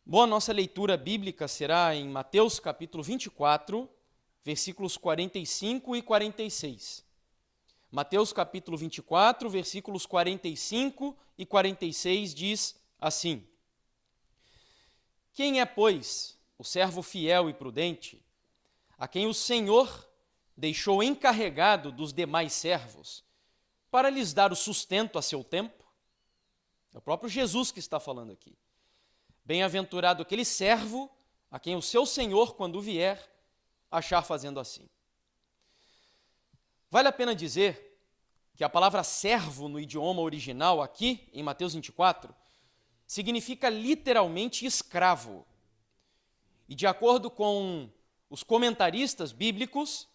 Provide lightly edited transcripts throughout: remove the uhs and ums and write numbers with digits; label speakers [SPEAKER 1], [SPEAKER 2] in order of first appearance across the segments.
[SPEAKER 1] Bom, a nossa leitura bíblica será em Mateus capítulo 24, versículos 45 e 46. Mateus capítulo 24, versículos 45 e 46 diz assim: Quem é, pois, o servo fiel e prudente, a quem o Senhor deixou encarregado dos demais servos, para lhes dar o sustento a seu tempo? É o próprio Jesus que está falando aqui. Bem-aventurado aquele servo a quem o seu Senhor, quando vier, achar fazendo assim. Vale a pena dizer que a palavra servo no idioma original aqui, em Mateus 24, significa literalmente escravo. E de acordo com os comentaristas bíblicos,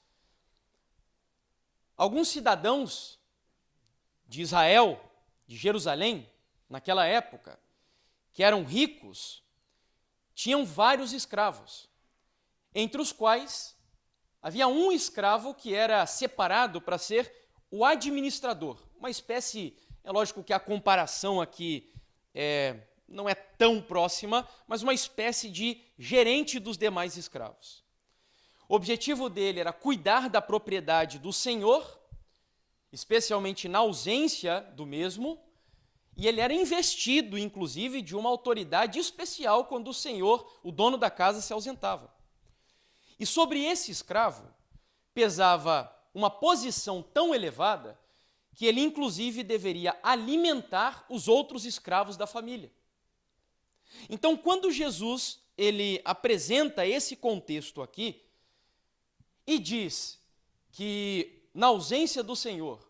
[SPEAKER 1] alguns cidadãos de Israel, de Jerusalém, naquela época, que eram ricos, tinham vários escravos, entre os quais havia um escravo que era separado para ser o administrador, uma espécie, é lógico que a comparação aqui não é tão próxima, mas uma espécie de gerente dos demais escravos. O objetivo dele era cuidar da propriedade do senhor, especialmente na ausência do mesmo, e ele era investido, inclusive, de uma autoridade especial quando o senhor, o dono da casa, se ausentava. E sobre esse escravo pesava uma posição tão elevada que ele, inclusive, deveria alimentar os outros escravos da família. Então, quando Jesus ele apresenta esse contexto aqui e diz que, na ausência do senhor,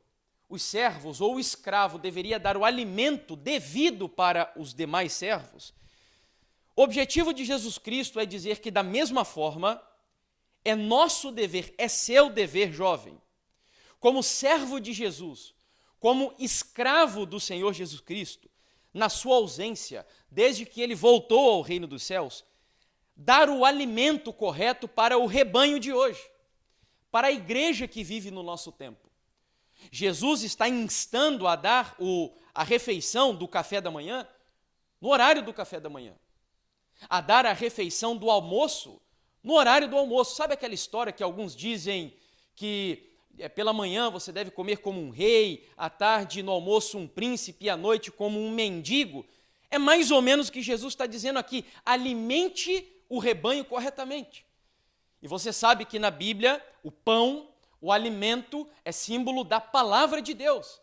[SPEAKER 1] os servos ou o escravo deveria dar o alimento devido para os demais servos, o objetivo de Jesus Cristo é dizer que, da mesma forma, é nosso dever, é seu dever, jovem, como servo de Jesus, como escravo do Senhor Jesus Cristo, na sua ausência, desde que ele voltou ao reino dos céus, dar o alimento correto para o rebanho de hoje, para a igreja que vive no nosso tempo. Jesus está instando a dar a refeição do café da manhã no horário do café da manhã, a dar a refeição do almoço no horário do almoço. Sabe aquela história que alguns dizem que pela manhã você deve comer como um rei, à tarde no almoço um príncipe e à noite como um mendigo? É mais ou menos o que Jesus está dizendo aqui: alimente o rebanho corretamente. E você sabe que na Bíblia o pão, o alimento é símbolo da palavra de Deus.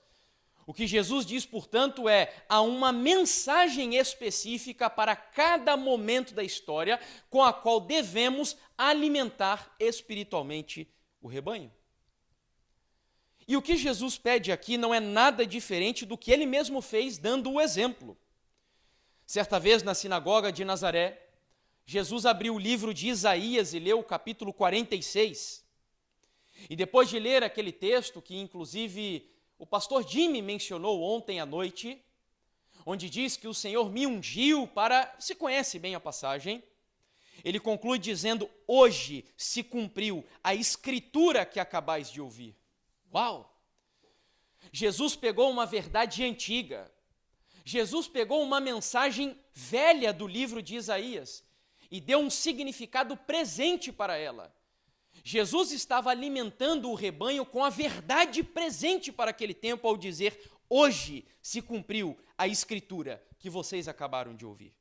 [SPEAKER 1] O que Jesus diz, portanto, há uma mensagem específica para cada momento da história com a qual devemos alimentar espiritualmente o rebanho. E o que Jesus pede aqui não é nada diferente do que ele mesmo fez, dando o exemplo. Certa vez, na sinagoga de Nazaré, Jesus abriu o livro de Isaías e leu o capítulo 46. E depois de ler aquele texto, que inclusive o pastor Jimmy mencionou ontem à noite, onde diz que o Senhor me ungiu para... Você conhece bem a passagem? Ele conclui dizendo: hoje se cumpriu a escritura que acabais de ouvir. Uau! Jesus pegou uma verdade antiga, Jesus pegou uma mensagem velha do livro de Isaías e deu um significado presente para ela. Jesus estava alimentando o rebanho com a verdade presente para aquele tempo ao dizer: hoje se cumpriu a escritura que vocês acabaram de ouvir.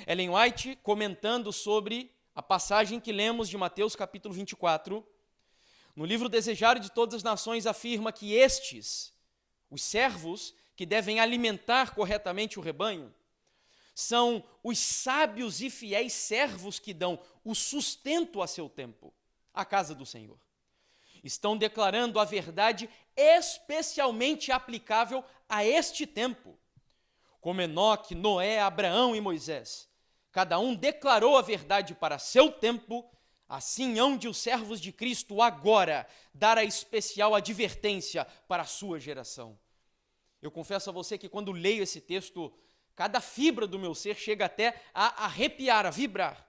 [SPEAKER 1] Ellen White, comentando sobre a passagem que lemos de Mateus capítulo 24, no livro Desejar de Todas as Nações, afirma que estes, os servos que devem alimentar corretamente o rebanho, são os sábios e fiéis servos que dão o sustento a seu tempo, à casa do Senhor. Estão declarando a verdade especialmente aplicável a este tempo. Como Enoque, Noé, Abraão e Moisés, cada um declarou a verdade para seu tempo, assim hão de os servos de Cristo agora dar a especial advertência para a sua geração. Eu confesso a você que quando leio esse texto, cada fibra do meu ser chega até a arrepiar, a vibrar.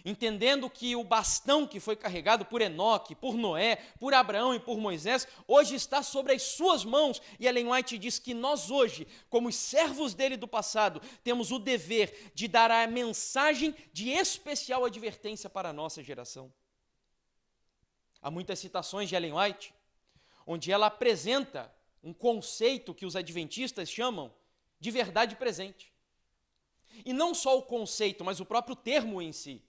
[SPEAKER 1] entendendo que o bastão que foi carregado por Enoque, por Noé, por Abraão e por Moisés, hoje está sobre as suas mãos. E Ellen White diz que nós hoje, como os servos dele do passado, temos o dever de dar a mensagem de especial advertência para a nossa geração. Há muitas citações de Ellen White, onde ela apresenta um conceito que os adventistas chamam de verdade presente. E não só o conceito, mas o próprio termo em si.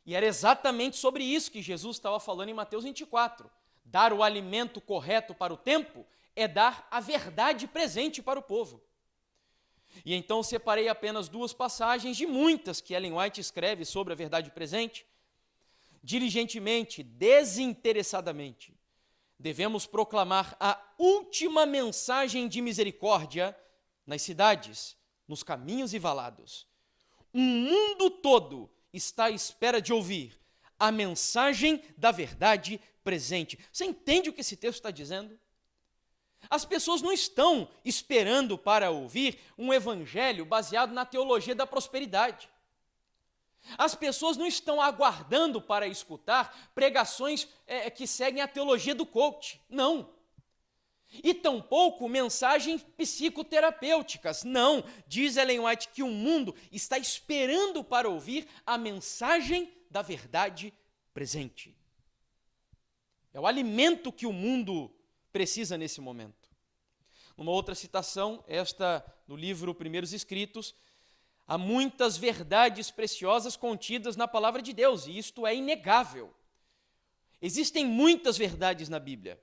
[SPEAKER 1] E era exatamente sobre isso que Jesus estava falando em Mateus 24. Dar o alimento correto para o tempo é dar a verdade presente para o povo. E então separei apenas 2 passagens de muitas que Ellen White escreve sobre a verdade presente. Diligentemente, desinteressadamente, devemos proclamar a última mensagem de misericórdia nas cidades, nos caminhos e valados. O mundo todo está à espera de ouvir a mensagem da verdade presente. Você entende o que esse texto está dizendo? As pessoas não estão esperando para ouvir um evangelho baseado na teologia da prosperidade. As pessoas não estão aguardando para escutar pregações que seguem a teologia do coach. Não. E tampouco mensagens psicoterapêuticas. Não, diz Ellen White que o mundo está esperando para ouvir a mensagem da verdade presente. É o alimento que o mundo precisa nesse momento. Numa outra citação, esta no livro Primeiros Escritos, há muitas verdades preciosas contidas na palavra de Deus, e isto é inegável. Existem muitas verdades na Bíblia,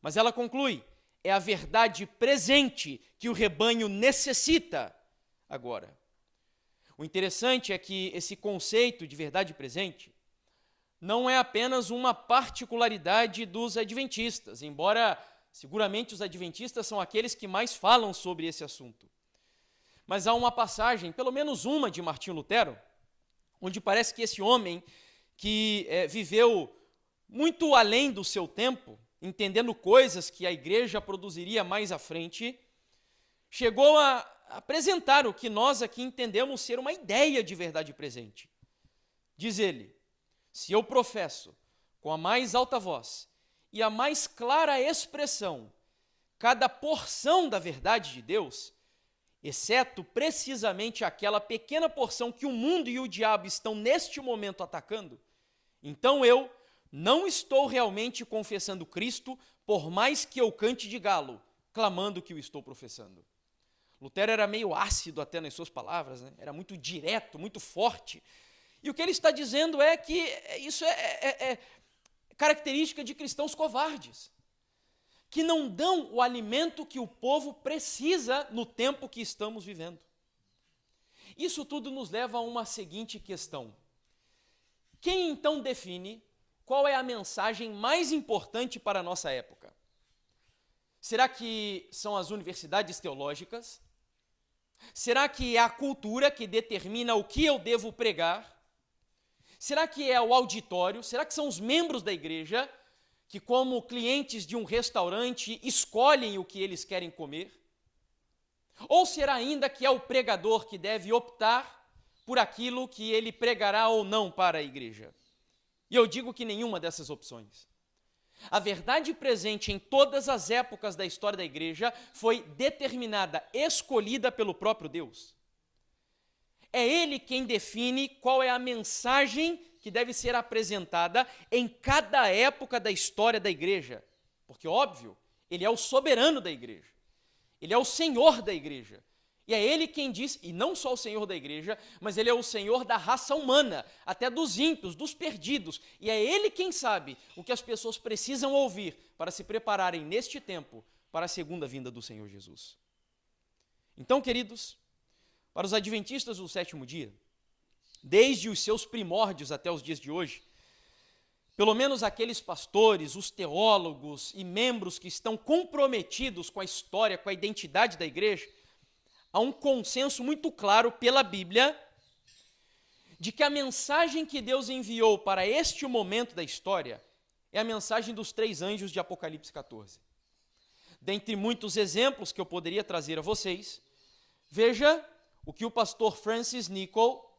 [SPEAKER 1] mas ela conclui: é a verdade presente que o rebanho necessita agora. O interessante é que esse conceito de verdade presente não é apenas uma particularidade dos adventistas, embora seguramente os adventistas são aqueles que mais falam sobre esse assunto. Mas há uma passagem, pelo menos uma, de Martinho Lutero, onde parece que esse homem que viveu muito além do seu tempo, entendendo coisas que a igreja produziria mais à frente, chegou a apresentar o que nós aqui entendemos ser uma ideia de verdade presente. Diz ele: se eu professo com a mais alta voz e a mais clara expressão cada porção da verdade de Deus, exceto precisamente aquela pequena porção que o mundo e o diabo estão neste momento atacando, então eu não estou realmente confessando Cristo, por mais que eu cante de galo, clamando que o estou professando. Lutero era meio ácido até nas suas palavras, né? Era muito direto, muito forte. E o que ele está dizendo é que isso é característica de cristãos covardes, que não dão o alimento que o povo precisa no tempo que estamos vivendo. Isso tudo nos leva a uma seguinte questão: quem então define qual é a mensagem mais importante para a nossa época? Será que são as universidades teológicas? Será que é a cultura que determina o que eu devo pregar? Será que é o auditório? Será que são os membros da igreja que, como clientes de um restaurante, escolhem o que eles querem comer? Ou será ainda que é o pregador que deve optar por aquilo que ele pregará ou não para a igreja? E eu digo que nenhuma dessas opções. A verdade presente em todas as épocas da história da igreja foi determinada, escolhida pelo próprio Deus. É Ele quem define qual é a mensagem que deve ser apresentada em cada época da história da igreja. Porque, óbvio, Ele é o soberano da igreja. Ele é o Senhor da igreja. E é Ele quem diz, e não só o Senhor da igreja, mas Ele é o Senhor da raça humana, até dos ímpios, dos perdidos. E é Ele quem sabe o que as pessoas precisam ouvir para se prepararem neste tempo para a segunda vinda do Senhor Jesus. Então, queridos, para os adventistas do sétimo dia, desde os seus primórdios até os dias de hoje, pelo menos aqueles pastores, os teólogos e membros que estão comprometidos com a história, com a identidade da igreja, há um consenso muito claro pela Bíblia de que a mensagem que Deus enviou para este momento da história é a mensagem dos 3 anjos de Apocalipse 14. Dentre muitos exemplos que eu poderia trazer a vocês, veja o que o pastor Francis Nichol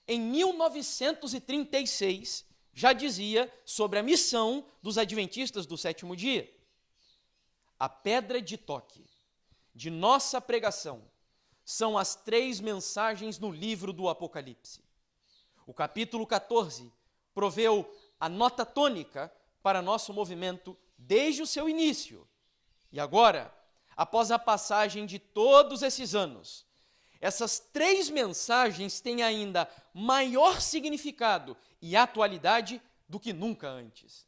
[SPEAKER 1] em 1936, já dizia sobre a missão dos adventistas do sétimo dia. A pedra de toque de nossa pregação são as 3 mensagens no livro do Apocalipse. O capítulo 14 proveu a nota tônica para nosso movimento desde o seu início. E agora, após a passagem de todos esses anos, essas 3 mensagens têm ainda maior significado e atualidade do que nunca antes.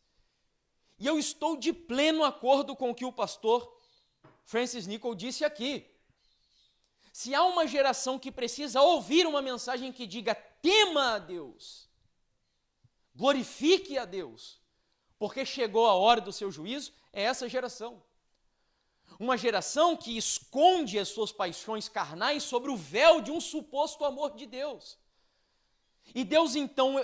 [SPEAKER 1] E eu estou de pleno acordo com o que o pastor Francis Nichol disse aqui. Se há uma geração que precisa ouvir uma mensagem que diga: tema a Deus, glorifique a Deus, porque chegou a hora do seu juízo, é essa geração. Uma geração que esconde as suas paixões carnais sobre o véu de um suposto amor de Deus. E Deus então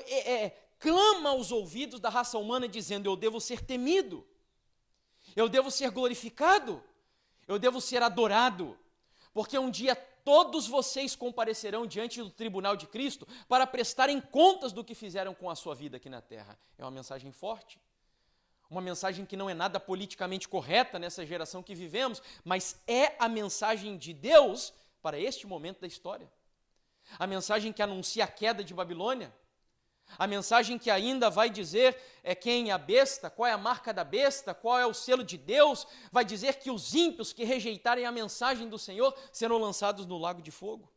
[SPEAKER 1] clama aos ouvidos da raça humana dizendo: eu devo ser temido, eu devo ser glorificado, eu devo ser adorado, porque um dia todos vocês comparecerão diante do tribunal de Cristo para prestarem contas do que fizeram com a sua vida aqui na terra. É uma mensagem forte. Uma mensagem que não é nada politicamente correta nessa geração que vivemos, mas é a mensagem de Deus para este momento da história. A mensagem que anuncia a queda de Babilônia, a mensagem que ainda vai dizer quem é a besta, qual é a marca da besta, qual é o selo de Deus, vai dizer que os ímpios que rejeitarem a mensagem do Senhor serão lançados no lago de fogo.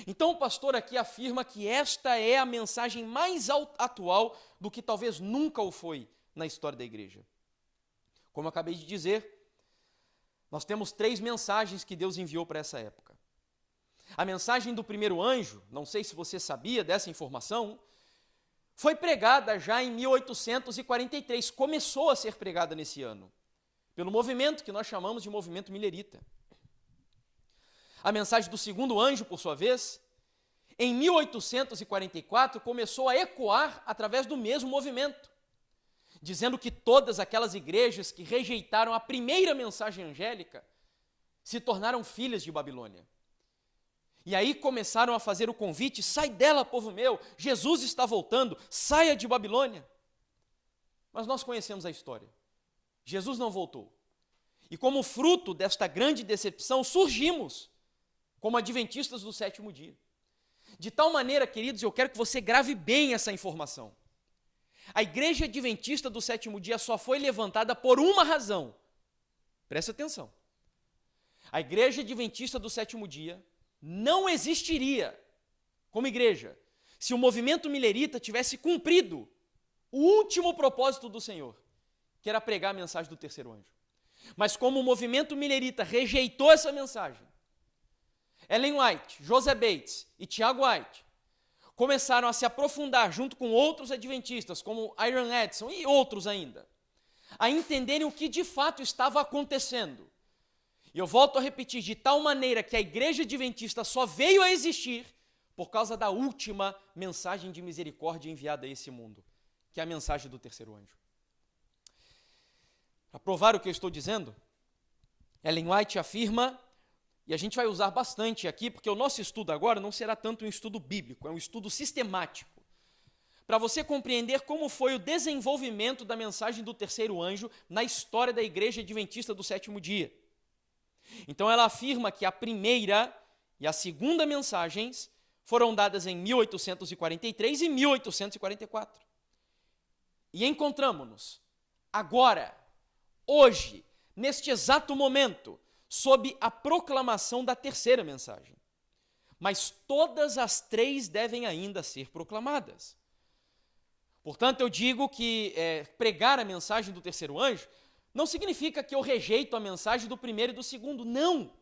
[SPEAKER 1] Então o pastor aqui afirma que esta é a mensagem mais atual do que talvez nunca o foi na história da igreja. Como eu acabei de dizer, nós temos 3 mensagens que Deus enviou para essa época. A mensagem do primeiro anjo, não sei se você sabia dessa informação, foi pregada já em 1843, começou a ser pregada nesse ano, pelo movimento que nós chamamos de movimento milerita. A mensagem do segundo anjo, por sua vez, em 1844, começou a ecoar através do mesmo movimento, dizendo que todas aquelas igrejas que rejeitaram a primeira mensagem angélica se tornaram filhas de Babilônia. E aí começaram a fazer o convite: sai dela, povo meu, Jesus está voltando, saia de Babilônia. Mas nós conhecemos a história. Jesus não voltou. E como fruto desta grande decepção, surgimos como adventistas do sétimo dia. De tal maneira, queridos, eu quero que você grave bem essa informação. A igreja adventista do sétimo dia só foi levantada por uma razão. Presta atenção. A igreja adventista do sétimo dia não existiria como igreja se o movimento milerita tivesse cumprido o último propósito do Senhor, que era pregar a mensagem do terceiro anjo. Mas como o movimento milerita rejeitou essa mensagem, Ellen White, Joseph Bates e Tiago White começaram a se aprofundar junto com outros adventistas, como Iron Edson e outros ainda, a entenderem o que de fato estava acontecendo. E eu volto a repetir, de tal maneira que a igreja adventista só veio a existir por causa da última mensagem de misericórdia enviada a esse mundo, que é a mensagem do terceiro anjo. Para provar o que eu estou dizendo, Ellen White afirma, e a gente vai usar bastante aqui, porque o nosso estudo agora não será tanto um estudo bíblico, é um estudo sistemático, para você compreender como foi o desenvolvimento da mensagem do terceiro anjo na história da igreja adventista do sétimo dia. Então ela afirma que a primeira e a segunda mensagens foram dadas em 1843 e 1844. E encontramos-nos agora, hoje, neste exato momento, sob a proclamação da terceira mensagem. Mas todas as 3 devem ainda ser proclamadas. Portanto, eu digo que pregar a mensagem do terceiro anjo não significa que eu rejeito a mensagem do primeiro e do segundo, não.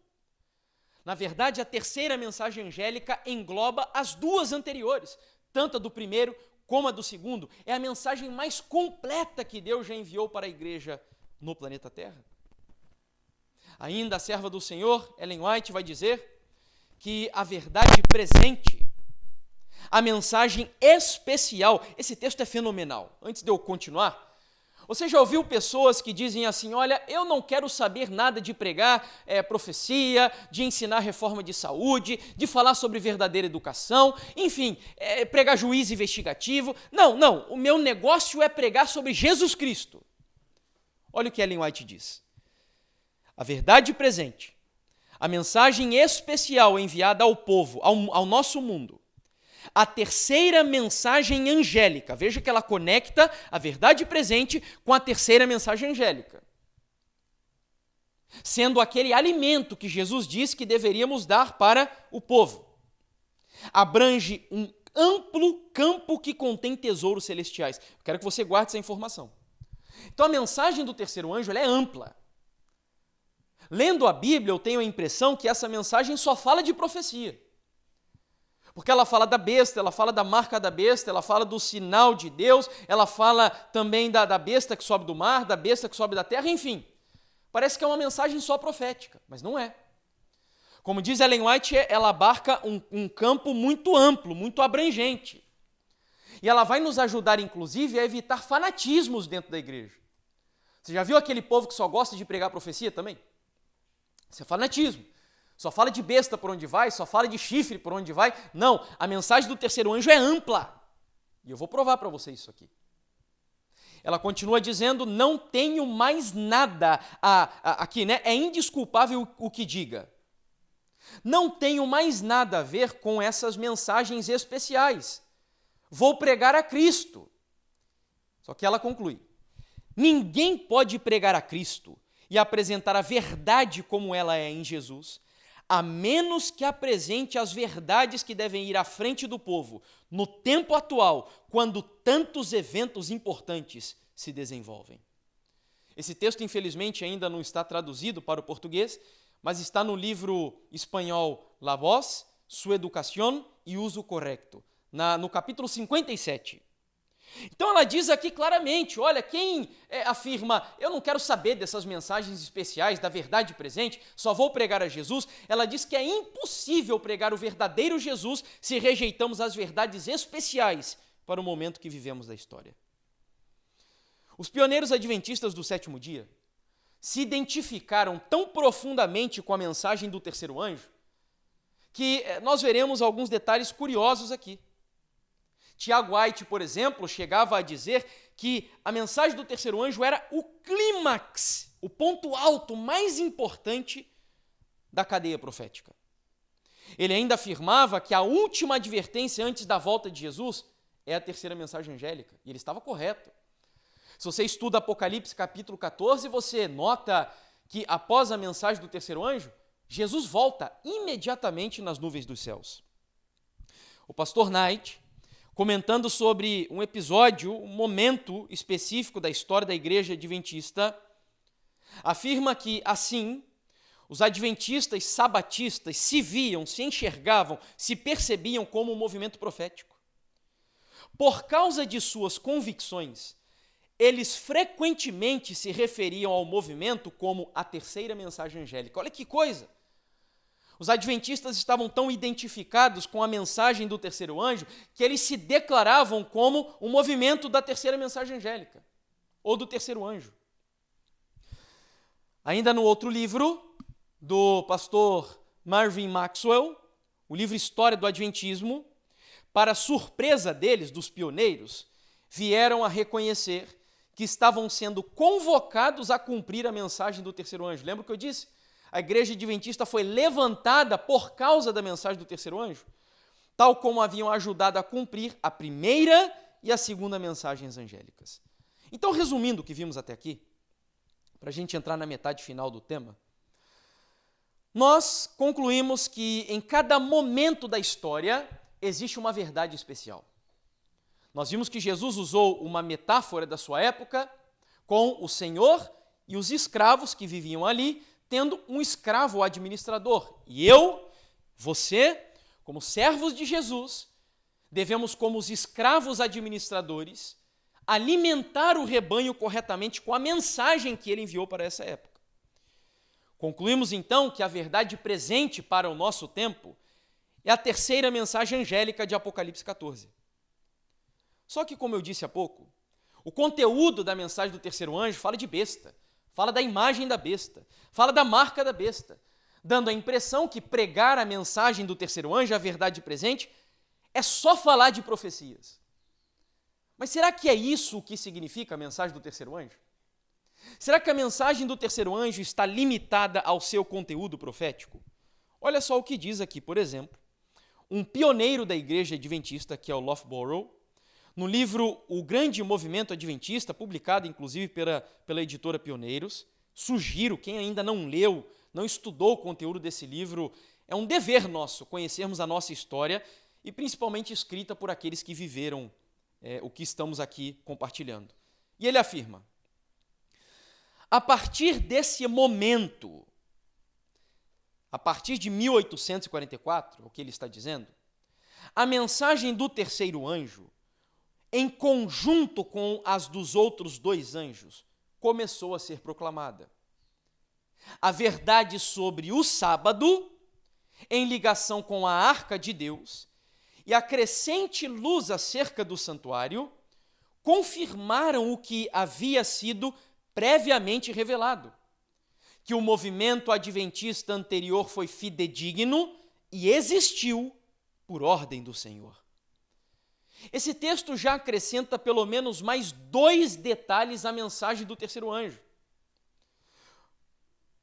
[SPEAKER 1] Na verdade, a terceira mensagem angélica engloba as 2 anteriores, tanto a do primeiro como a do segundo. É a mensagem mais completa que Deus já enviou para a igreja no planeta Terra. Ainda a serva do Senhor, Ellen White, vai dizer que a verdade presente, a mensagem especial, esse texto é fenomenal. Antes de eu continuar, Você já ouviu pessoas que dizem assim, olha, eu não quero saber nada de pregar profecia, de ensinar reforma de saúde, de falar sobre verdadeira educação, enfim, pregar juízo investigativo. Não, o meu negócio é pregar sobre Jesus Cristo. Olha o que Ellen White diz. A verdade presente, a mensagem especial enviada ao povo, ao nosso mundo, a terceira mensagem angélica. Veja que ela conecta a verdade presente com a terceira mensagem angélica. Sendo aquele alimento que Jesus disse que deveríamos dar para o povo. Abrange um amplo campo que contém tesouros celestiais. Eu quero que você guarde essa informação. Então a mensagem do terceiro anjo ela é ampla. Lendo a Bíblia, eu tenho a impressão que essa mensagem só fala de profecia. Porque ela fala da besta, ela fala da marca da besta, ela fala do sinal de Deus, ela fala também da besta que sobe do mar, da besta que sobe da terra, enfim. Parece que é uma mensagem só profética, mas não é. Como diz Ellen White, ela abarca um campo muito amplo, muito abrangente. E ela vai nos ajudar, inclusive, a evitar fanatismos dentro da igreja. Você já viu aquele povo que só gosta de pregar profecia também? Isso é fanatismo. Só fala de besta por onde vai, só fala de chifre por onde vai. Não, a mensagem do terceiro anjo é ampla. E eu vou provar para vocês isso aqui. Ela continua dizendo, não tenho mais nada aqui, né? É indesculpável o que diga. Não tenho mais nada a ver com essas mensagens especiais. Vou pregar a Cristo. Só que ela conclui, ninguém pode pregar a Cristo e apresentar a verdade como ela é em Jesus, a menos que apresente as verdades que devem ir à frente do povo, no tempo atual, quando tantos eventos importantes se desenvolvem. Esse texto, infelizmente, ainda não está traduzido para o português, mas está no livro espanhol La Voz, Su Educación y Uso Correcto, no capítulo 57. Então ela diz aqui claramente, olha, quem afirma, eu não quero saber dessas mensagens especiais, da verdade presente, só vou pregar a Jesus, ela diz que é impossível pregar o verdadeiro Jesus se rejeitamos as verdades especiais para o momento que vivemos da história. Os pioneiros adventistas do sétimo dia se identificaram tão profundamente com a mensagem do terceiro anjo que nós veremos alguns detalhes curiosos aqui. Tiago White, por exemplo, chegava a dizer que a mensagem do terceiro anjo era o clímax, o ponto alto mais importante da cadeia profética. Ele ainda afirmava que a última advertência antes da volta de Jesus é a terceira mensagem angélica, e ele estava correto. Se você estuda Apocalipse capítulo 14, você nota que após a mensagem do terceiro anjo, Jesus volta imediatamente nas nuvens dos céus. O pastor Knight, comentando sobre um episódio, um momento específico da história da igreja adventista, afirma que, assim, os adventistas sabatistas se viam, se enxergavam, se percebiam como um movimento profético. Por causa de suas convicções, eles frequentemente se referiam ao movimento como a terceira mensagem angélica. Olha que coisa! Os adventistas estavam tão identificados com a mensagem do terceiro anjo que eles se declaravam como um movimento da terceira mensagem angélica, ou do terceiro anjo. Ainda no outro livro, do pastor Marvin Maxwell, o livro História do Adventismo, para surpresa deles, dos pioneiros, vieram a reconhecer que estavam sendo convocados a cumprir a mensagem do terceiro anjo. Lembra o que eu disse? A igreja adventista foi levantada por causa da mensagem do terceiro anjo, tal como haviam ajudado a cumprir a primeira e a segunda mensagens angélicas. Então, resumindo o que vimos até aqui, para a gente entrar na metade final do tema, nós concluímos que em cada momento da história existe uma verdade especial. Nós vimos que Jesus usou uma metáfora da sua época com o Senhor e os escravos que viviam ali, tendo um escravo administrador. E eu, você, como servos de Jesus, devemos, como os escravos administradores, alimentar o rebanho corretamente com a mensagem que ele enviou para essa época. Concluímos, então, que a verdade presente para o nosso tempo é a terceira mensagem angélica de Apocalipse 14. Só que, como eu disse há pouco, O conteúdo da mensagem do terceiro anjo fala de besta, fala da imagem da besta, fala da marca da besta, dando a impressão que pregar a mensagem do terceiro anjo, a verdade presente, é só falar de profecias. Mas será que é isso o que significa a mensagem do terceiro anjo? Será que a mensagem do terceiro anjo está limitada ao seu conteúdo profético? Olha só o que diz aqui, por exemplo, um pioneiro da igreja adventista, que é o Loughborough, no livro O Grande Movimento Adventista, publicado inclusive pela editora Pioneiros. Sugiro, quem ainda não leu, não estudou o conteúdo desse livro, é um dever nosso conhecermos a nossa história e principalmente escrita por aqueles que viveram o que estamos aqui compartilhando. E ele afirma: a partir desse momento, a partir de 1844, o que ele está dizendo, a mensagem do terceiro anjo, em conjunto com as dos outros dois anjos, começou a ser proclamada. A verdade sobre o sábado, em ligação com a arca de Deus, e a crescente luz acerca do santuário, confirmaram o que havia sido previamente revelado, que o movimento adventista anterior foi fidedigno e existiu por ordem do Senhor. Esse texto já acrescenta pelo menos mais 2 detalhes à mensagem do terceiro anjo.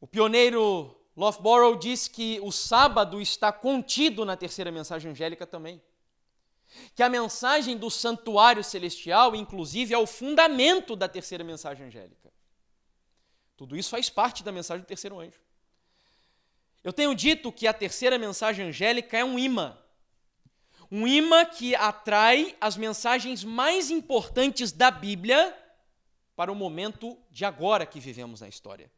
[SPEAKER 1] O pioneiro Loughborough diz que o sábado está contido na terceira mensagem angélica também. Que a mensagem do santuário celestial, inclusive, é o fundamento da terceira mensagem angélica. Tudo isso faz parte da mensagem do terceiro anjo. Eu tenho dito que a terceira mensagem angélica é um imã. Um imã que atrai as mensagens mais importantes da Bíblia para o momento de agora que vivemos na história.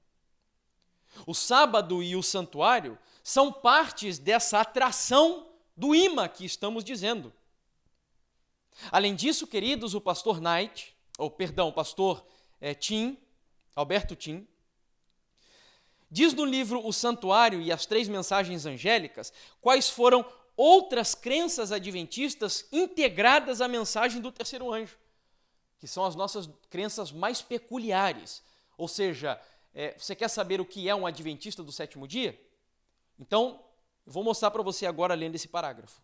[SPEAKER 1] O sábado e o santuário são partes dessa atração do imã que estamos dizendo. Além disso, queridos, o pastor Alberto Tim, diz no livro O Santuário e as 3 Mensagens Angélicas quais foram outras crenças adventistas integradas à mensagem do terceiro anjo, que são as nossas crenças mais peculiares. Ou seja, você quer saber o que é um adventista do sétimo dia? Então, eu vou mostrar para você agora lendo esse parágrafo.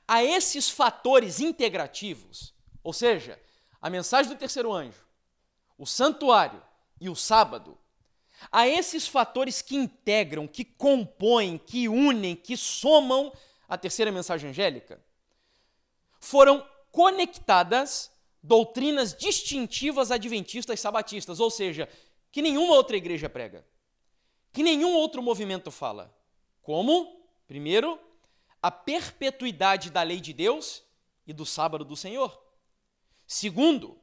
[SPEAKER 1] A esses fatores integrativos, ou seja, a mensagem do terceiro anjo, o santuário e o sábado, a esses fatores que integram, que compõem, que unem, que somam a terceira mensagem angélica, foram conectadas doutrinas distintivas adventistas sabatistas, ou seja, que nenhuma outra igreja prega, que nenhum outro movimento fala. Como, primeiro, a perpetuidade da lei de Deus e do sábado do Senhor. Segundo,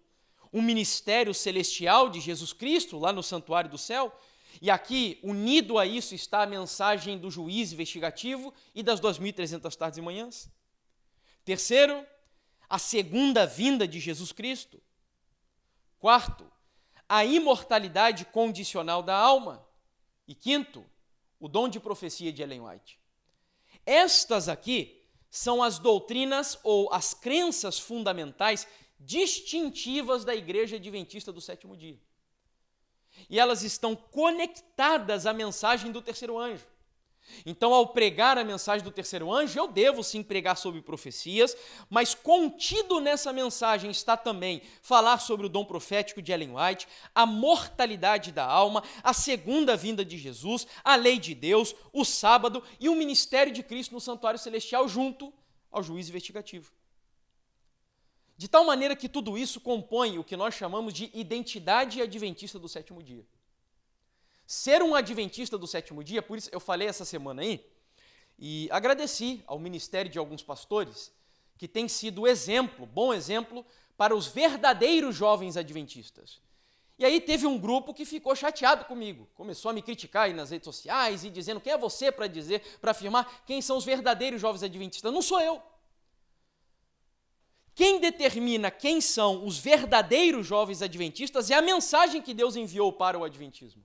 [SPEAKER 1] o ministério celestial de Jesus Cristo, lá no santuário do céu, e aqui, unido a isso, está a mensagem do juiz investigativo e das 2.300 tardes e manhãs. Terceiro, a segunda vinda de Jesus Cristo. Quarto, a imortalidade condicional da alma. E quinto, o dom de profecia de Ellen White. Estas aqui são as doutrinas ou as crenças fundamentais distintivas da Igreja Adventista do sétimo dia. E elas estão conectadas à mensagem do terceiro anjo. Então, ao pregar a mensagem do terceiro anjo, eu devo sim pregar sobre profecias, mas contido nessa mensagem está também falar sobre o dom profético de Ellen White, a mortalidade da alma, a segunda vinda de Jesus, a lei de Deus, o sábado e o ministério de Cristo no santuário celestial junto ao juiz investigativo. De tal maneira que tudo isso compõe o que nós chamamos de identidade adventista do sétimo dia. Ser um adventista do sétimo dia, por isso eu falei essa semana aí, e agradeci ao ministério de alguns pastores, que tem sido exemplo, bom exemplo, para os verdadeiros jovens adventistas. E aí teve um grupo que ficou chateado comigo, começou a me criticar aí nas redes sociais e dizendo: quem é você para dizer, para afirmar quem são os verdadeiros jovens adventistas? Não sou eu. Quem determina quem são os verdadeiros jovens adventistas é a mensagem que Deus enviou para o adventismo.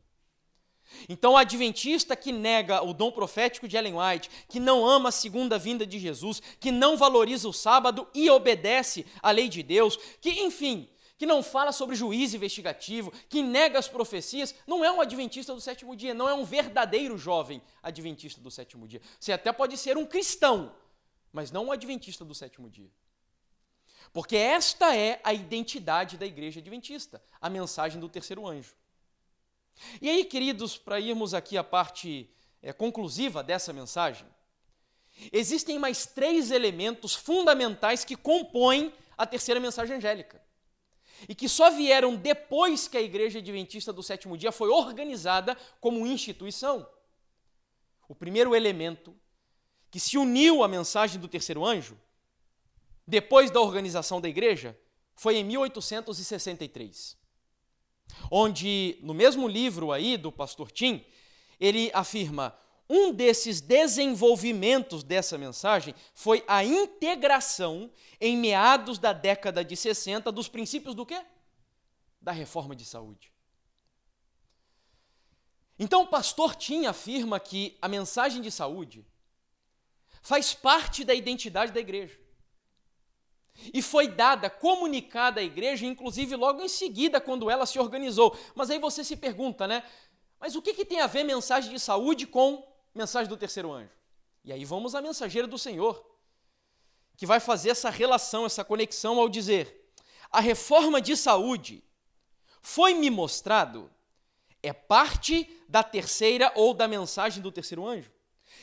[SPEAKER 1] Então, o adventista que nega o dom profético de Ellen White, que não ama a segunda vinda de Jesus, que não valoriza o sábado e obedece à lei de Deus, que, enfim, que não fala sobre juízo investigativo, que nega as profecias, não é um adventista do sétimo dia, não é um verdadeiro jovem adventista do sétimo dia. Você até pode ser um cristão, mas não um adventista do sétimo dia. Porque esta é a identidade da igreja adventista, a mensagem do terceiro anjo. E aí, queridos, para irmos aqui à parte conclusiva dessa mensagem, existem mais 3 elementos fundamentais que compõem a terceira mensagem angélica e que só vieram depois que a igreja adventista do sétimo dia foi organizada como instituição. O primeiro elemento que se uniu à mensagem do terceiro anjo, depois da organização da igreja, foi em 1863, onde, no mesmo livro aí do pastor Tim, ele afirma: um desses desenvolvimentos dessa mensagem foi a integração, em meados da década de 60, dos princípios do quê? Da reforma de saúde. Então, o pastor Tim afirma que a mensagem de saúde faz parte da identidade da igreja. E foi dada, comunicada à igreja, inclusive logo em seguida, quando ela se organizou. Mas aí você se pergunta, né? Mas o que tem a ver mensagem de saúde com mensagem do terceiro anjo? E aí vamos à mensageira do Senhor, que vai fazer essa relação, essa conexão ao dizer: a reforma de saúde foi-me mostrado, é parte da terceira ou da mensagem do terceiro anjo.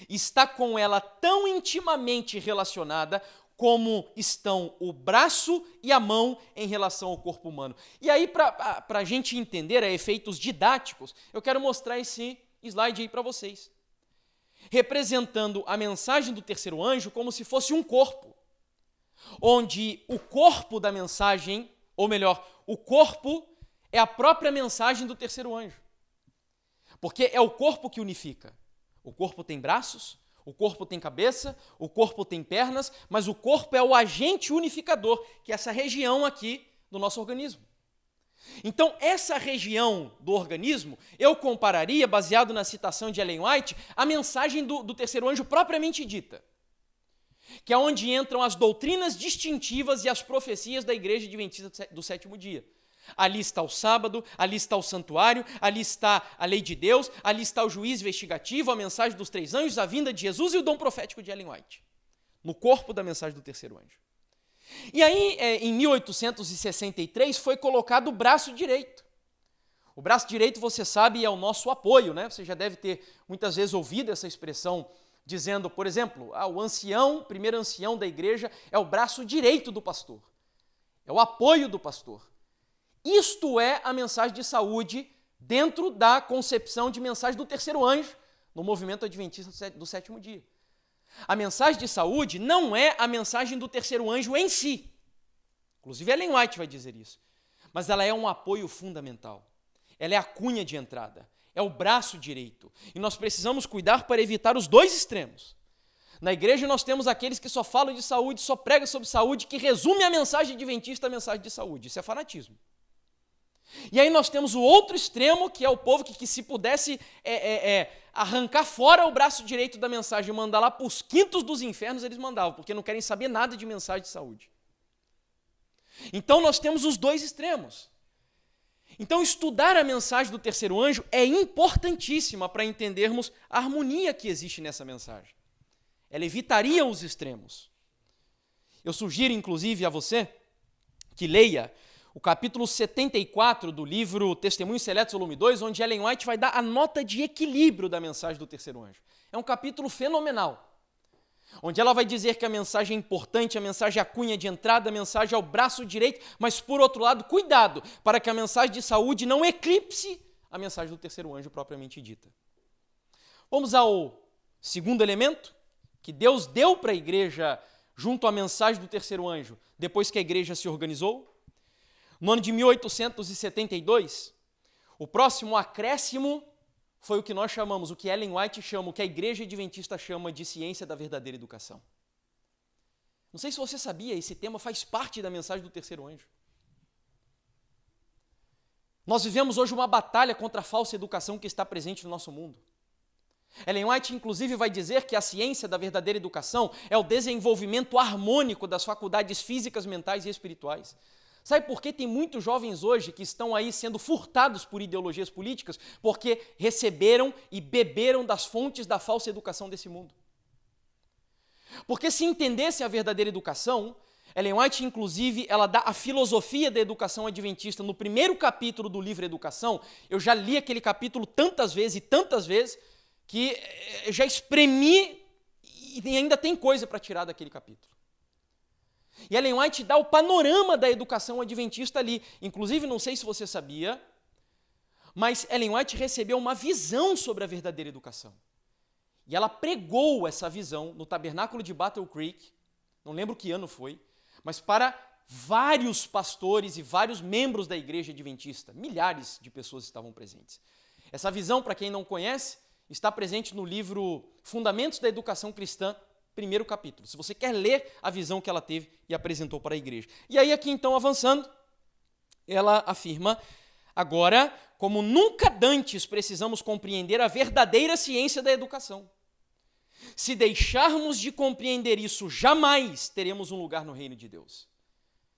[SPEAKER 1] Está com ela tão intimamente relacionada como estão o braço e a mão em relação ao corpo humano. E aí, para a gente entender a efeitos didáticos, eu quero mostrar esse slide aí para vocês, representando a mensagem do terceiro anjo como se fosse um corpo, onde o corpo da mensagem, ou melhor, o corpo é a própria mensagem do terceiro anjo, porque é o corpo que unifica. O corpo tem braços, o corpo tem cabeça, o corpo tem pernas, mas o corpo é o agente unificador, que é essa região aqui do nosso organismo. Então, essa região do organismo, eu compararia, baseado na citação de Ellen White, a mensagem do terceiro anjo propriamente dita, que é onde entram as doutrinas distintivas e as profecias da igreja adventista do sétimo dia. Ali está o sábado, ali está o santuário, ali está a lei de Deus, ali está o juízo investigativo, a mensagem dos 3 anjos, a vinda de Jesus e o dom profético de Ellen White, no corpo da mensagem do terceiro anjo. E aí, em 1863, foi colocado o braço direito. O braço direito, você sabe, é o nosso apoio, né? Você já deve ter muitas vezes ouvido essa expressão, dizendo, por exemplo, o ancião, o primeiro ancião da igreja, é o braço direito do pastor, é o apoio do pastor. Isto é a mensagem de saúde dentro da concepção de mensagem do terceiro anjo no movimento adventista do sétimo dia. A mensagem de saúde não é a mensagem do terceiro anjo em si. Inclusive Ellen White vai dizer isso. Mas ela é um apoio fundamental. Ela é a cunha de entrada. É o braço direito. E nós precisamos cuidar para evitar os dois extremos. Na igreja nós temos aqueles que só falam de saúde, só pregam sobre saúde, que resume a mensagem adventista, a mensagem de saúde. Isso é fanatismo. E aí nós temos o outro extremo, que é o povo que se pudesse arrancar fora o braço direito da mensagem e mandar lá para os quintos dos infernos, eles mandavam, porque não querem saber nada de mensagem de saúde. Então nós temos os dois extremos. Então estudar a mensagem do terceiro anjo é importantíssima para entendermos a harmonia que existe nessa mensagem. Ela evitaria os extremos. Eu sugiro, inclusive, a você que leia o capítulo 74 do livro Testemunhos Seletos, volume 2, onde Ellen White vai dar a nota de equilíbrio da mensagem do terceiro anjo. É um capítulo fenomenal, onde ela vai dizer que a mensagem é importante, a mensagem é a cunha de entrada, a mensagem é o braço direito, mas, por outro lado, cuidado, para que a mensagem de saúde não eclipse a mensagem do terceiro anjo propriamente dita. Vamos ao segundo elemento que Deus deu para a igreja junto à mensagem do terceiro anjo, depois que a igreja se organizou. No ano de 1872, o próximo acréscimo foi o que nós chamamos, o que Ellen White chama, o que a igreja adventista chama de ciência da verdadeira educação. Não sei se você sabia, esse tema faz parte da mensagem do terceiro anjo. Nós vivemos hoje uma batalha contra a falsa educação que está presente no nosso mundo. Ellen White, inclusive, vai dizer que a ciência da verdadeira educação é o desenvolvimento harmônico das faculdades físicas, mentais e espirituais. Sabe por que tem muitos jovens hoje que estão aí sendo furtados por ideologias políticas? Porque receberam e beberam das fontes da falsa educação desse mundo. Porque se entendesse a verdadeira educação, Ellen White, inclusive, ela dá a filosofia da educação adventista no primeiro capítulo do livro Educação. Eu já li aquele capítulo tantas vezes, que eu já espremi e ainda tem coisa para tirar daquele capítulo. E Ellen White dá o panorama da educação adventista ali. Inclusive, não sei se você sabia, mas Ellen White recebeu uma visão sobre a verdadeira educação. E ela pregou essa visão no tabernáculo de Battle Creek, não lembro que ano foi, mas para vários pastores e vários membros da igreja adventista. Milhares de pessoas estavam presentes. Essa visão, para quem não conhece, está presente no livro Fundamentos da Educação Cristã, primeiro capítulo. Se você quer ler a visão que ela teve e apresentou para a igreja. E aí aqui então, avançando, ela afirma: agora, como nunca dantes, precisamos compreender a verdadeira ciência da educação. Se deixarmos de compreender isso, jamais teremos um lugar no reino de Deus.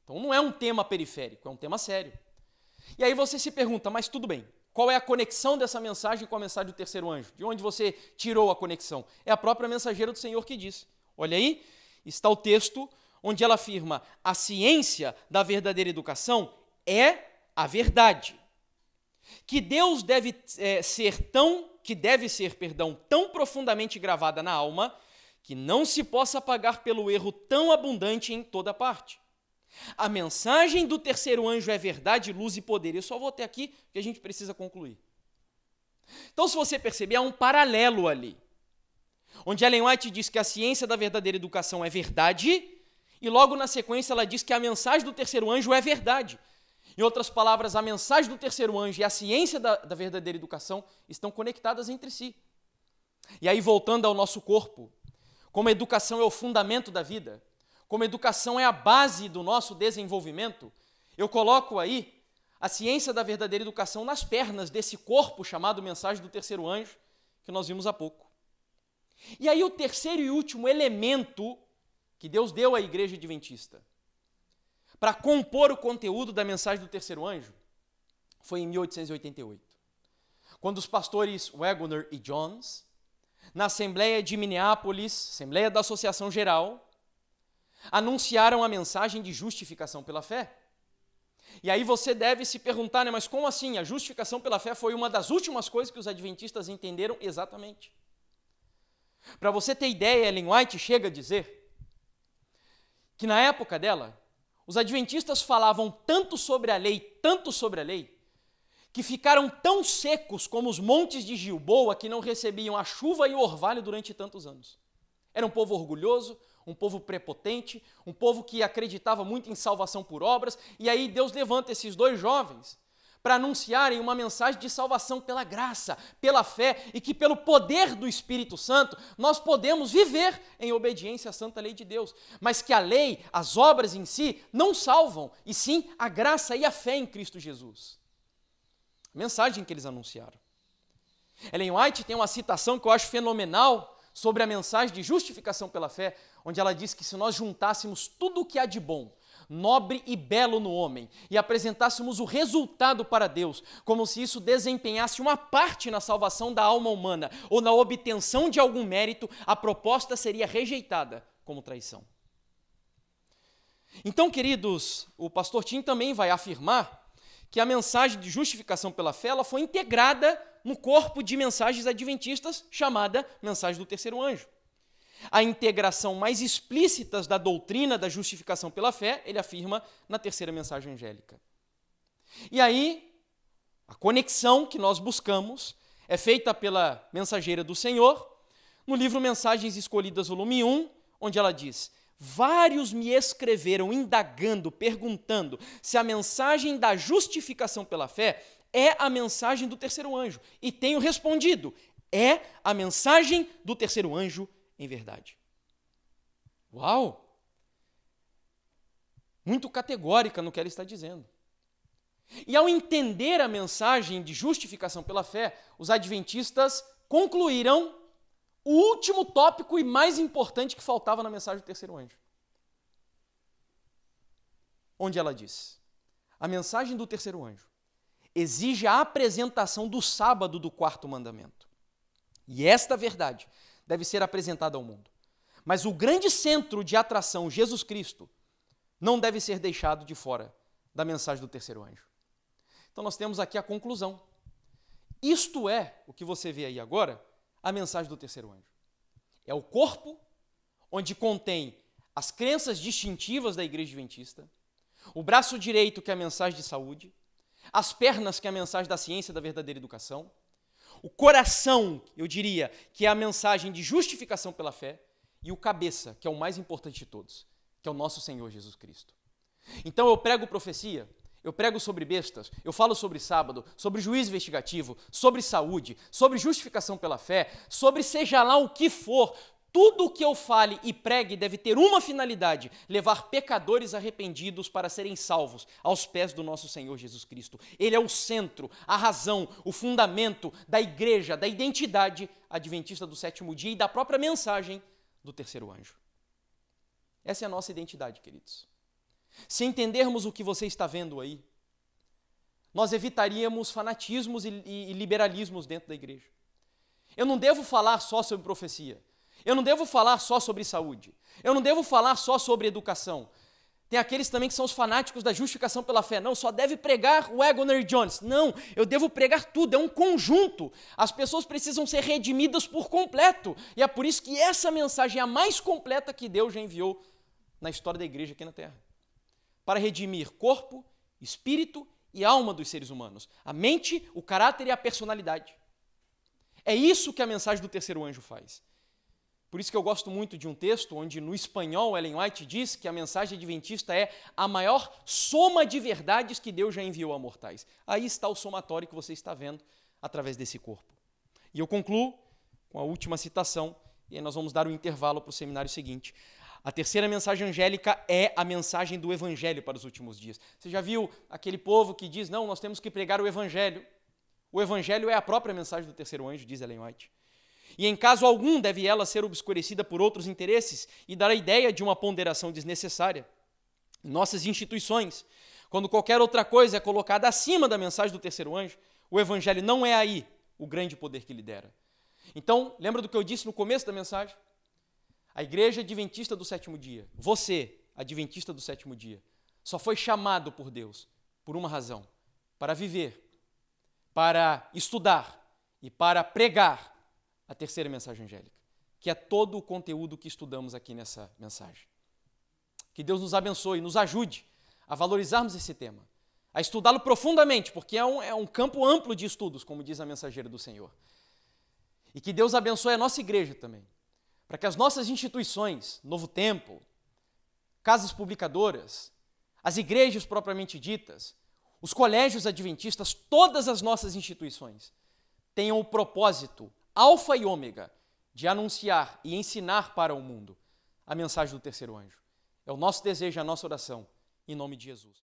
[SPEAKER 1] Então não é um tema periférico, é um tema sério. E aí você se pergunta, mas tudo bem, qual é a conexão dessa mensagem com a mensagem do terceiro anjo? De onde você tirou a conexão? É a própria mensageira do Senhor que diz. Olha aí, está o texto onde ela afirma: a ciência da verdadeira educação é a verdade. Que Deus deve ser tão profundamente gravada na alma que não se possa pagar pelo erro tão abundante em toda parte. A mensagem do terceiro anjo é verdade, luz e poder. Eu só vou até aqui porque a gente precisa concluir. Então, se você perceber, há um paralelo ali, onde Ellen White diz que a ciência da verdadeira educação é verdade, e logo na sequência ela diz que a mensagem do terceiro anjo é verdade. Em outras palavras, a mensagem do terceiro anjo e a ciência da verdadeira educação estão conectadas entre si. E aí, voltando ao nosso corpo, como a educação é o fundamento da vida, como a educação é a base do nosso desenvolvimento, eu coloco aí a ciência da verdadeira educação nas pernas desse corpo chamado mensagem do terceiro anjo, que nós vimos há pouco. E aí o terceiro e último elemento que Deus deu à igreja adventista para compor o conteúdo da mensagem do terceiro anjo foi em 1888, quando os pastores Waggoner e Jones, na Assembleia de Minneapolis, Assembleia da Associação Geral, anunciaram a mensagem de justificação pela fé. E aí você deve se perguntar, né, mas como assim? A justificação pela fé foi uma das últimas coisas que os adventistas entenderam exatamente. Para você ter ideia, Ellen White chega a dizer que na época dela, os adventistas falavam tanto sobre a lei, que ficaram tão secos como os montes de Gilboa, que não recebiam a chuva e o orvalho durante tantos anos. Era um povo orgulhoso, um povo prepotente, um povo que acreditava muito em salvação por obras, e aí Deus levanta esses dois jovens para anunciarem uma mensagem de salvação pela graça, pela fé, e que pelo poder do Espírito Santo nós podemos viver em obediência à santa lei de Deus, mas que a lei, as obras em si, não salvam, e sim a graça e a fé em Cristo Jesus. A mensagem que eles anunciaram. Ellen White tem uma citação que eu acho fenomenal sobre a mensagem de justificação pela fé, onde ela diz que se nós juntássemos tudo o que há de bom, nobre e belo no homem, e apresentássemos o resultado para Deus, como se isso desempenhasse uma parte na salvação da alma humana, ou na obtenção de algum mérito, a proposta seria rejeitada como traição. Então, queridos, o pastor Tim também vai afirmar que a mensagem de justificação pela fé ela foi integrada no corpo de mensagens adventistas chamada mensagem do terceiro anjo. A integração mais explícita da doutrina da justificação pela fé, ele afirma na terceira mensagem angélica. E aí, a conexão que nós buscamos é feita pela mensageira do Senhor, no livro Mensagens Escolhidas, volume 1, onde ela diz: vários me escreveram indagando, perguntando se a mensagem da justificação pela fé é a mensagem do terceiro anjo. E tenho respondido, é a mensagem do terceiro anjo em verdade. Uau! Muito categórica no que ela está dizendo. E ao entender a mensagem de justificação pela fé, os adventistas concluíram o último tópico e mais importante que faltava na mensagem do terceiro anjo. Onde ela diz: a mensagem do terceiro anjo exige a apresentação do sábado do quarto mandamento. E esta verdade deve ser apresentada ao mundo. Mas o grande centro de atração, Jesus Cristo, não deve ser deixado de fora da mensagem do terceiro anjo. Então nós temos aqui a conclusão. Isto é, o que você vê aí agora, a mensagem do terceiro anjo. É o corpo onde contém as crenças distintivas da Igreja Adventista, o braço direito, que é a mensagem de saúde, as pernas, que é a mensagem da ciência e da verdadeira educação, o coração, eu diria, que é a mensagem de justificação pela fé, e o cabeça, que é o mais importante de todos, que é o nosso Senhor Jesus Cristo. Então eu prego profecia, eu prego sobre bestas, eu falo sobre sábado, sobre juízo investigativo, sobre saúde, sobre justificação pela fé, sobre seja lá o que for. Tudo o que eu fale e pregue deve ter uma finalidade: levar pecadores arrependidos para serem salvos aos pés do nosso Senhor Jesus Cristo. Ele é o centro, a razão, o fundamento da igreja, da identidade adventista do sétimo dia e da própria mensagem do terceiro anjo. Essa é a nossa identidade, queridos. Se entendermos o que você está vendo aí, nós evitaríamos fanatismos e liberalismos dentro da igreja. Eu não devo falar só sobre profecia. Eu não devo falar só sobre saúde. Eu não devo falar só sobre educação. Tem aqueles também que são os fanáticos da justificação pela fé. Não, só deve pregar o Wagner Jones. Não, eu devo pregar tudo, é um conjunto. As pessoas precisam ser redimidas por completo. E é por isso que essa mensagem é a mais completa que Deus já enviou na história da igreja aqui na Terra. Para redimir corpo, espírito e alma dos seres humanos. A mente, o caráter e a personalidade. É isso que a mensagem do terceiro anjo faz. Por isso que eu gosto muito de um texto onde, no espanhol, Ellen White diz que a mensagem adventista é a maior soma de verdades que Deus já enviou a mortais. Aí está o somatório que você está vendo através desse corpo. E eu concluo com a última citação, e aí nós vamos dar um intervalo para o seminário seguinte. A terceira mensagem angélica é a mensagem do evangelho para os últimos dias. Você já viu aquele povo que diz, não, nós temos que pregar o evangelho. O evangelho é a própria mensagem do terceiro anjo, diz Ellen White. E em caso algum deve ela ser obscurecida por outros interesses e dar a ideia de uma ponderação desnecessária. Em nossas instituições, quando qualquer outra coisa é colocada acima da mensagem do terceiro anjo, o evangelho não é aí o grande poder que lidera. Então, lembra do que eu disse no começo da mensagem? A igreja adventista do sétimo dia, você, adventista do sétimo dia, só foi chamado por Deus por uma razão: para viver, para estudar e para pregar a terceira mensagem angélica, que é todo o conteúdo que estudamos aqui nessa mensagem. Que Deus nos abençoe, nos ajude a valorizarmos esse tema, a estudá-lo profundamente, porque é um campo amplo de estudos, como diz a mensageira do Senhor. E que Deus abençoe a nossa igreja também, para que as nossas instituições, Novo Tempo, casas publicadoras, as igrejas propriamente ditas, os colégios adventistas, todas as nossas instituições tenham o propósito alfa e ômega de anunciar e ensinar para o mundo a mensagem do terceiro anjo. É o nosso desejo, a nossa oração, em nome de Jesus.